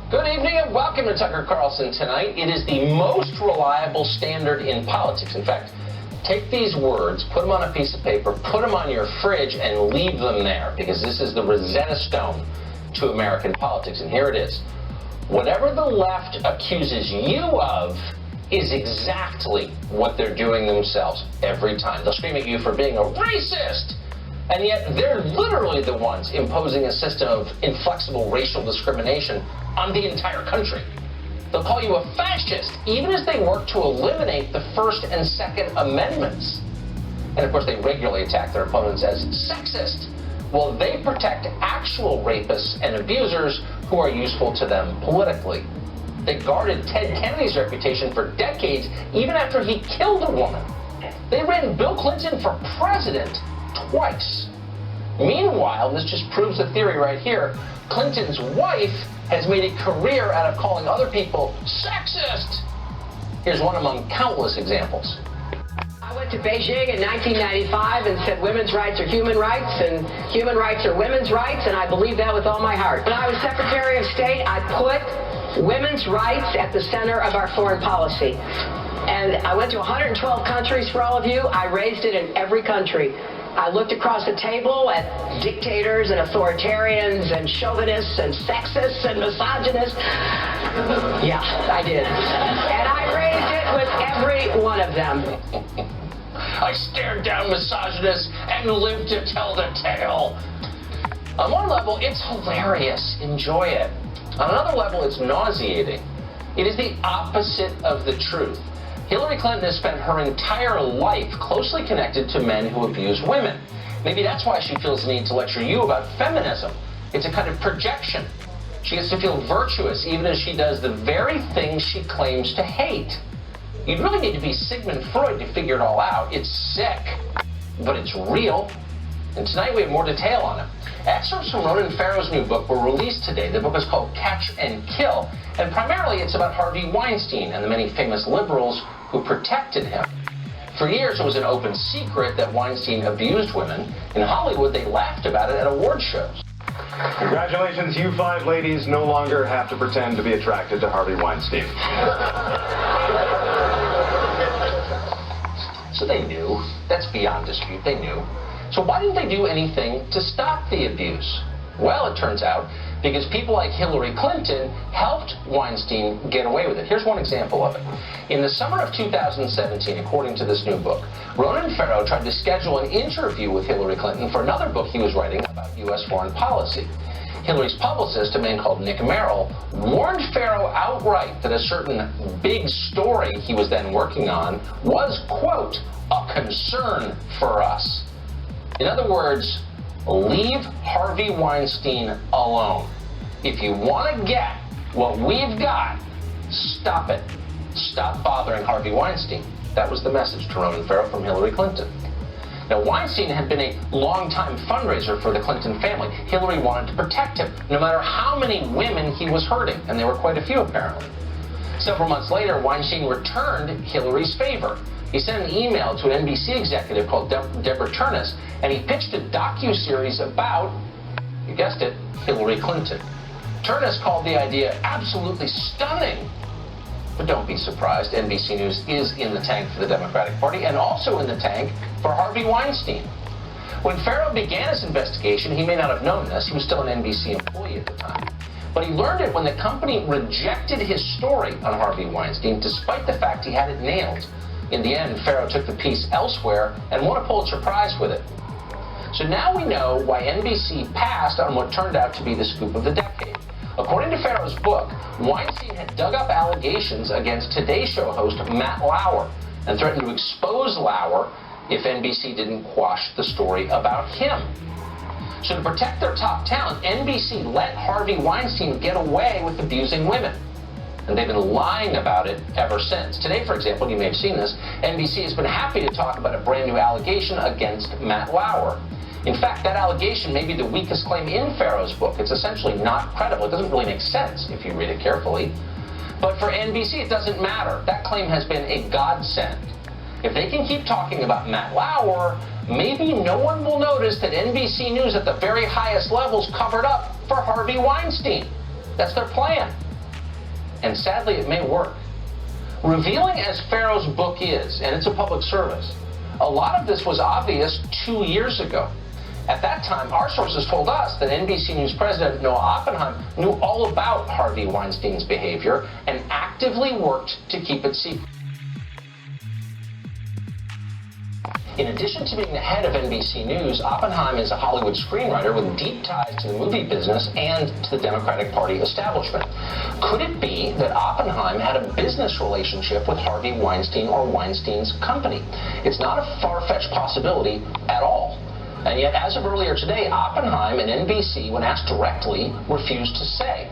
Good evening and welcome to Tucker Carlson Tonight. It is the most reliable standard in politics. In fact, take these words, put them on a piece of paper, put them on your fridge, and leave them there, because this is the Rosetta Stone to American politics. And here it is. Whatever the left accuses you of is exactly what they're doing themselves every time. They'll scream at you for being a racist, and yet they're literally the ones imposing a system of inflexible racial discrimination on the entire country. They'll call you a fascist, even as they work to eliminate the First and Second Amendments. And of course, they regularly attack their opponents as sexist. Well, they protect actual rapists and abusers who are useful to them politically. They guarded Ted Kennedy's reputation for decades, even after he killed a woman. They ran Bill Clinton for president twice. Meanwhile, this just proves the theory right here, Clinton's wife has made a career out of calling other people sexist. Here's one among countless examples. I went to Beijing in 1995 and said women's rights are human rights and human rights are women's rights, and I believe that with all my heart. When I was Secretary of State, I put women's rights at the center of our foreign policy. And I went to 112 countries for all of you. I raised it in every country. I looked across the table at dictators and authoritarians and chauvinists and sexists and misogynists. Yeah, I did. And I raised it with every one of them. I stared down misogynists and lived to tell the tale. On one level, it's hilarious. Enjoy it. On another level, it's nauseating. It is the opposite of the truth. Hillary Clinton has spent her entire life closely connected to men who abuse women. Maybe that's why she feels the need to lecture you about feminism. It's a kind of projection. She gets to feel virtuous even as she does the very things she claims to hate. You'd really need to be Sigmund Freud to figure it all out. It's sick, but it's real. And tonight we have more detail on it. Excerpts from Ronan Farrow's new book were released today. The book is called Catch and Kill, and primarily it's about Harvey Weinstein and the many famous liberals who protected him. For years, it was an open secret that Weinstein abused women. In Hollywood, they laughed about it at award shows. Congratulations, you five ladies no longer have to pretend to be attracted to Harvey Weinstein. So they knew. That's beyond dispute. They knew. So why didn't they do anything to stop the abuse? Well, it turns out because people like Hillary Clinton helped Weinstein get away with it. Here's one example of it. In the summer of 2017, according to this new book, Ronan Farrow tried to schedule an interview with Hillary Clinton for another book he was writing about U.S. foreign policy. Hillary's publicist, a man called Nick Merrill, warned Farrow outright that a certain big story he was then working on was, quote, a concern for us. In other words, leave Harvey Weinstein alone. If you want to get what we've got, stop it. Stop bothering Harvey Weinstein. That was the message to Ronan Farrow from Hillary Clinton. Now, Weinstein had been a longtime fundraiser for the Clinton family. Hillary wanted to protect him, no matter how many women he was hurting, and there were quite a few apparently. Several months later, Weinstein returned Hillary's favor. He sent an email to an NBC executive called Deborah Turnus, and he pitched a docuseries about, you guessed it, Hillary Clinton. Turnus called the idea absolutely stunning. But don't be surprised, NBC News is in the tank for the Democratic Party and also in the tank for Harvey Weinstein. When Farrow began his investigation, he may not have known this. He was still an NBC employee at the time. But he learned it when the company rejected his story on Harvey Weinstein, despite the fact he had it nailed. In the end, Farrow took the piece elsewhere and won a Pulitzer Prize with it. So now we know why NBC passed on what turned out to be the scoop of the decade. According to Farrow's book, Weinstein had dug up allegations against Today Show host Matt Lauer and threatened to expose Lauer if NBC didn't quash the story about him. So to protect their top talent, NBC let Harvey Weinstein get away with abusing women. And they've been lying about it ever since. Today, for example, you may have seen this, NBC has been happy to talk about a brand new allegation against Matt Lauer. In fact, that allegation may be the weakest claim in Farrow's book. It's essentially not credible. It doesn't really make sense if you read it carefully. But for NBC, it doesn't matter. That claim has been a godsend. If they can keep talking about Matt Lauer, maybe no one will notice that NBC News at the very highest levels covered up for Harvey Weinstein. That's their plan. and sadly it may work. Revealing as Pharaoh's book is, and it's a public service, a lot of this was obvious 2 years ago. At that time, our sources told us that NBC News president Noah Oppenheim knew all about Harvey Weinstein's behavior and actively worked to keep it secret. In addition to being the head of NBC News, Oppenheim is a Hollywood screenwriter with deep ties to the movie business and to the Democratic Party establishment. Could it be that Oppenheim had a business relationship with Harvey Weinstein or Weinstein's company? It's not a far-fetched possibility at all. And yet, as of earlier today, Oppenheim and NBC, when asked directly, refused to say.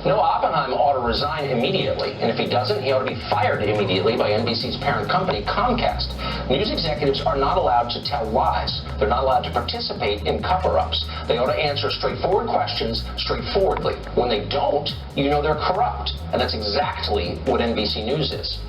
Noah Oppenheim ought to resign immediately, and if he doesn't, he ought to be fired immediately by NBC's parent company, Comcast. News executives are not allowed to tell lies. They're not allowed to participate in cover-ups. They ought to answer straightforward questions straightforwardly. When they don't, you know they're corrupt, and that's exactly what NBC News is.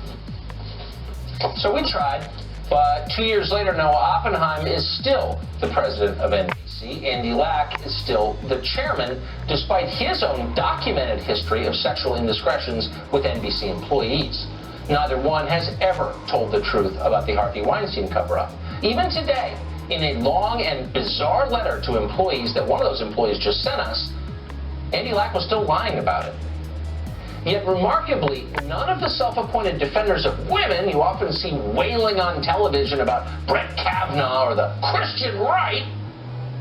So we tried, but 2 years later, Noah Oppenheim is still the president of NBC. Andy Lack is still the chairman, despite his own documented history of sexual indiscretions with NBC employees. Neither one has ever told the truth about the Harvey Weinstein cover-up. Even today, in a long and bizarre letter to employees that one of those employees just sent us, Andy Lack was still lying about it. Yet remarkably, none of the self-appointed defenders of women you often see wailing on television about Brett Kavanaugh or the Christian right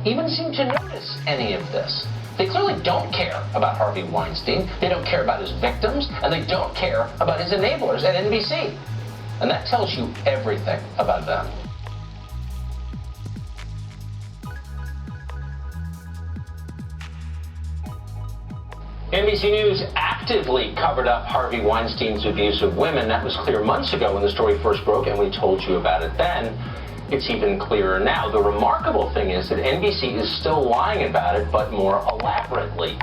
even seem to notice any of this. They clearly don't care about Harvey Weinstein, they don't care about his victims, and they don't care about his enablers at NBC. And that tells you everything about them. NBC News actively covered up Harvey Weinstein's abuse of women. That was clear months ago when the story first broke, and we told you about it then. It's even clearer now. The remarkable thing is that NBC is still lying about it, but more elaborately.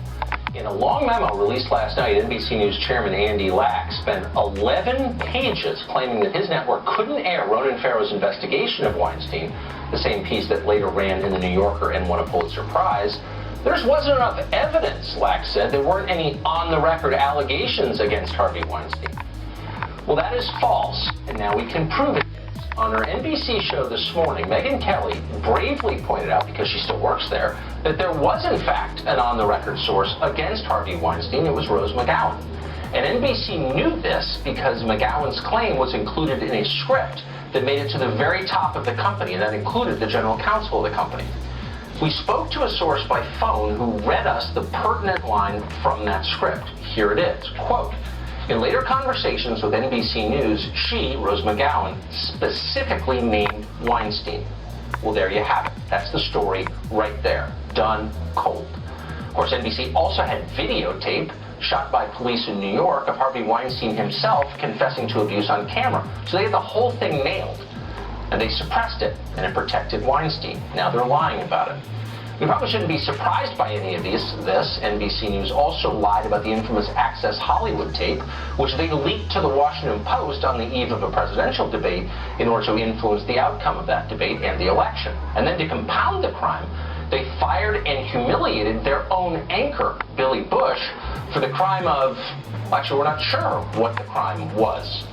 In a long memo released last night, NBC News chairman Andy Lack spent 11 pages claiming that his network couldn't air Ronan Farrow's investigation of Weinstein, the same piece that later ran in the New Yorker and won a Pulitzer Prize. There wasn't enough evidence, Lack said. There weren't any on-the-record allegations against Harvey Weinstein. Well, that is false, and now we can prove it. On her NBC show this morning, Megyn Kelly bravely pointed out, because she still works there, that there was in fact an on-the-record source against Harvey Weinstein. It was Rose McGowan. And NBC knew this because McGowan's claim was included in a script that made it to the very top of the company, and that included the general counsel of the company. We spoke to a source by phone who read us the pertinent line from that script. Here it is, quote, "In later conversations with NBC News, she, Rose McGowan, specifically named Weinstein." Well, there you have it. That's the story right there. Done cold. Of course, NBC also had videotape shot by police in New York of Harvey Weinstein himself confessing to abuse on camera. So they had the whole thing nailed. And they suppressed it, and it protected Weinstein. Now they're lying about it. We probably shouldn't be surprised by any of this. NBC News also lied about the infamous Access Hollywood tape, which they leaked to the Washington Post on the eve of a presidential debate in order to influence the outcome of that debate and the election. And then to compound the crime, they fired and humiliated their own anchor, Billy Bush, for the crime of, actually, we're not sure what the crime was.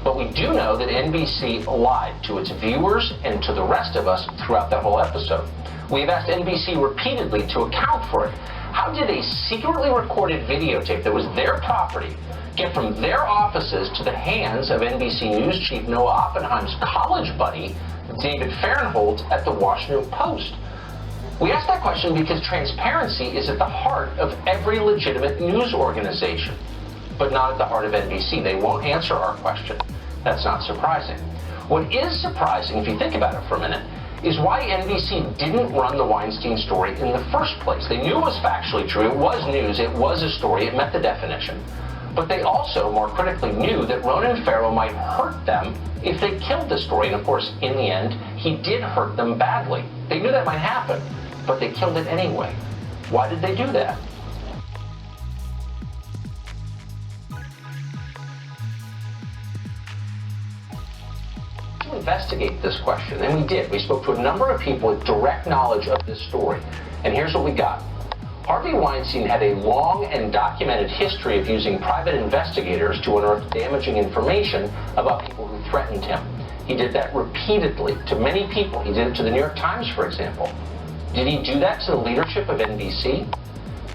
But we do know that NBC lied to its viewers and to the rest of us throughout that whole episode. We've asked NBC repeatedly to account for it. How did a secretly recorded videotape that was their property get from their offices to the hands of NBC News chief Noah Oppenheim's college buddy, David Fahrenthold, at the Washington Post? We asked that question because transparency is at the heart of every legitimate news organization, but not at the heart of NBC. They won't answer our question. That's not surprising. What is surprising, if you think about it for a minute, is why NBC didn't run the Weinstein story in the first place. They knew it was factually true. It was news. It was a story. It met the definition. But they also, more critically, knew that Ronan Farrow might hurt them if they killed the story. And of course, in the end, he did hurt them badly. They knew that might happen, but they killed it anyway. Why did they do that? To investigate this question, and we did. We spoke to a number of people with direct knowledge of this story. And here's what we got. Harvey Weinstein had a long and documented history of using private investigators to unearth damaging information about people who threatened him. He did that repeatedly to many people. He did it to the New York Times, for example. Did he do that to the leadership of NBC?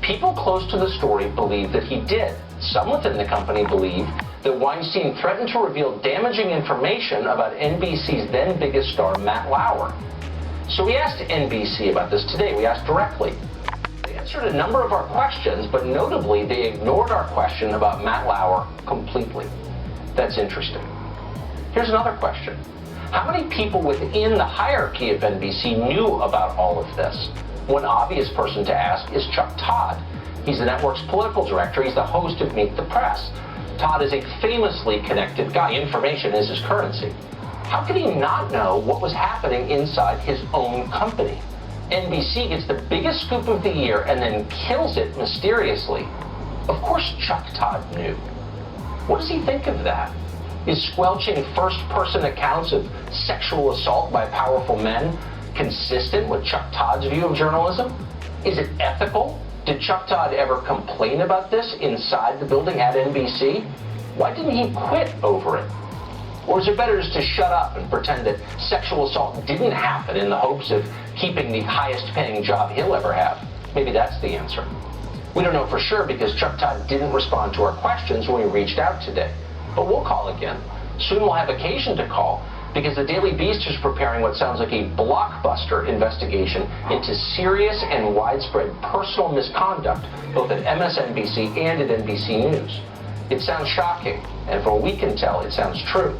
People close to the story believe that he did. Some within the company believe that Weinstein threatened to reveal damaging information about NBC's then biggest star, Matt Lauer. So we asked NBC about this today. We asked directly. They answered a number of our questions, but notably they ignored our question about Matt Lauer completely. That's interesting. Here's another question. How many people within the hierarchy of NBC knew about all of this? One obvious person to ask is Chuck Todd. He's the network's political director. He's the host of Meet the Press. Todd is a famously connected guy. Information is his currency. How could he not know what was happening inside his own company? NBC gets the biggest scoop of the year and then kills it mysteriously. Of course Chuck Todd knew. What does he think of that? Is squelching first-person accounts of sexual assault by powerful men consistent with Chuck Todd's view of journalism? Is it ethical? Did Chuck Todd ever complain about this inside the building at NBC? Why didn't he quit over it? Or is it better just to shut up and pretend that sexual assault didn't happen in the hopes of keeping the highest-paying job he'll ever have? Maybe that's the answer. We don't know for sure because Chuck Todd didn't respond to our questions when we reached out today. But we'll call again. Soon we'll have occasion to call because the Daily Beast is preparing what sounds like a blockbuster investigation into serious and widespread personal misconduct, both at MSNBC and at NBC News. It sounds shocking, and from what we can tell, it sounds true.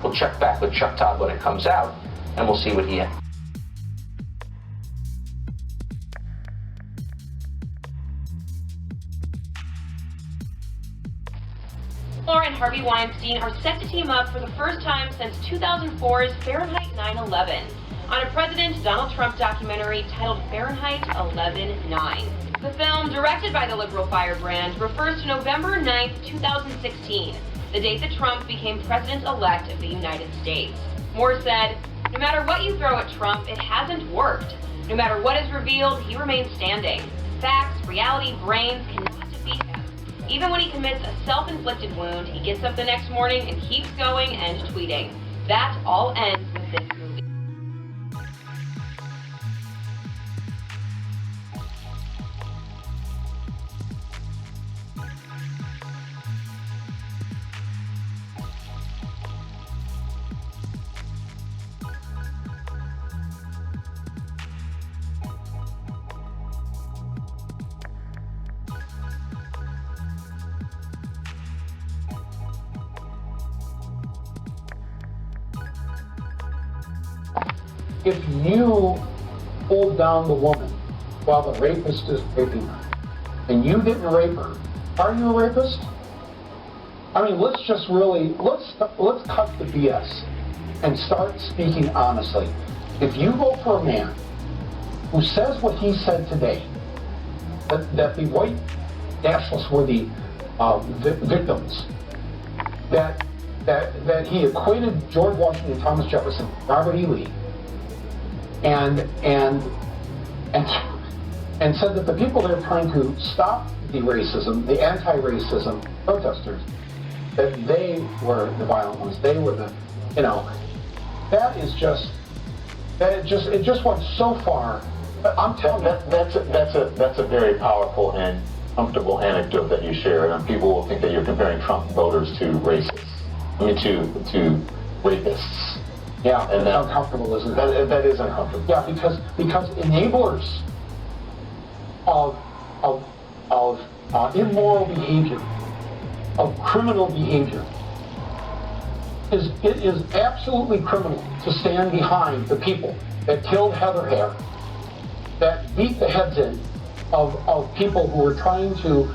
We'll check back with Chuck Todd when it comes out, and we'll see what he has. Mueller and Harvey Weinstein are set to team up for the first time since 2004's Fahrenheit 9/11 on a President Donald Trump documentary titled Fahrenheit 11/9. The film, directed by the liberal firebrand, refers to November 9, 2016, the date that Trump became president-elect of the United States. Moore said, "No matter what you throw at Trump, it hasn't worked. No matter what is revealed, he remains standing. Facts, reality, brains cannot defeat him. Even when he commits a self-inflicted wound, he gets up the next morning and keeps going and tweeting. That all ends with this movie." If you hold down the woman while the rapist is raping her, and you didn't rape her, are you a rapist? I mean, let's just really, let's cut the BS and start speaking honestly. If you vote for a man who says what he said today, that the white nationalists were the victims, that he equated George Washington, Thomas Jefferson, Robert E. Lee, and said that the people that are trying to stop the racism, the anti-racism protesters, that they were the violent ones. They were the, you know, it just went so far. I'm telling you, that's a very powerful and comfortable anecdote that you share, and people will think that you're comparing Trump voters to racists. I mean, to rapists. Yeah, and it's uncomfortable, isn't it? That is uncomfortable. Yeah, because enablers of immoral behavior, of criminal behavior, it is absolutely criminal to stand behind the people that killed Heather Heyer, that beat the heads in of people who were trying to,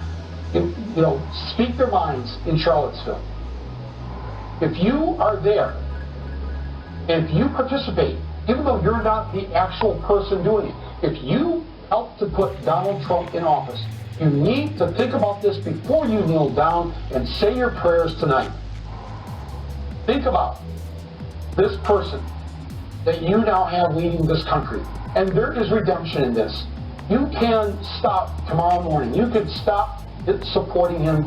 speak their minds in Charlottesville. If you are there, if you participate, even though you're not the actual person doing it, if you help to put Donald Trump in office, you need to think about this before you kneel down and say your prayers tonight. Think about this person that you now have leading this country. And there is redemption in this. You can stop tomorrow morning. You could stop supporting him,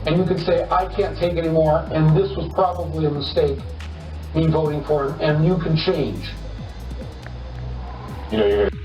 and you could say, I can't take anymore, and this was probably a mistake, me voting for him, and you can change. You know, you're going to